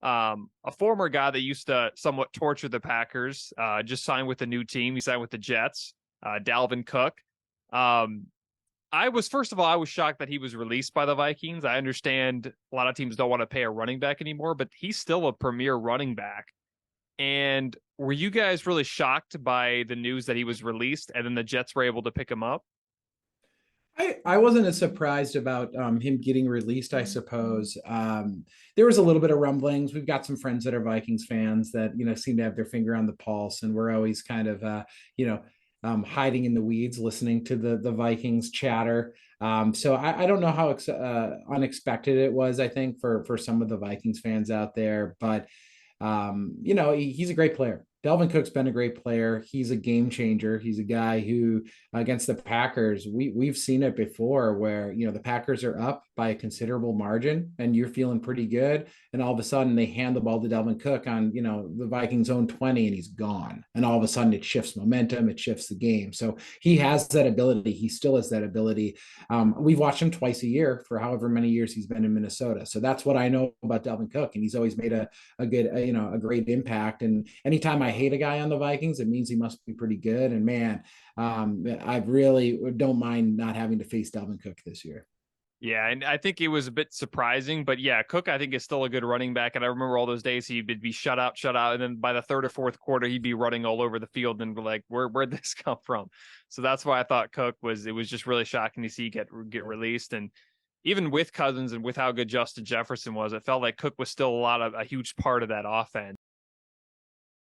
a former guy that used to somewhat torture the Packers, just signed with a new team. He signed with the Jets, Dalvin Cook. First of all, I was shocked that he was released by the Vikings. I understand a lot of teams don't want to pay a running back anymore, but he's still a premier running back. And were you guys really shocked by the news that he was released and then the Jets were able to pick him up? I wasn't as surprised about him getting released, I suppose. There was a little bit of rumblings. We've got some friends that are Vikings fans that, seem to have their finger on the pulse, and we're always kind of, hiding in the weeds, listening to the Vikings chatter. So I don't know how unexpected it was, I think, for some of the Vikings fans out there. But, he's a great player. Dalvin Cook's been a great player. He's a game changer. He's a guy who, against the Packers, we've seen it before where, the Packers are up by a considerable margin and you're feeling pretty good. And all of a sudden they hand the ball to Dalvin Cook on, the Vikings own 20 and he's gone. And all of a sudden it shifts momentum, it shifts the game. So he has that ability. He still has that ability. We've watched him twice a year for however many years he's been in Minnesota. So that's what I know about Dalvin Cook. And he's always made a great impact. And anytime I hate a guy on the Vikings, it means he must be pretty good. And man, I really don't mind not having to face Dalvin Cook this year. Yeah, and I think it was a bit surprising, but yeah, Cook I think is still a good running back, and I remember all those days he'd be shut out, and then by the third or fourth quarter he'd be running all over the field, and we're like, where'd this come from? So that's why I thought Cook was just really shocking to see get released, and even with Cousins and with how good Justin Jefferson was, it felt like Cook was still a huge part of that offense.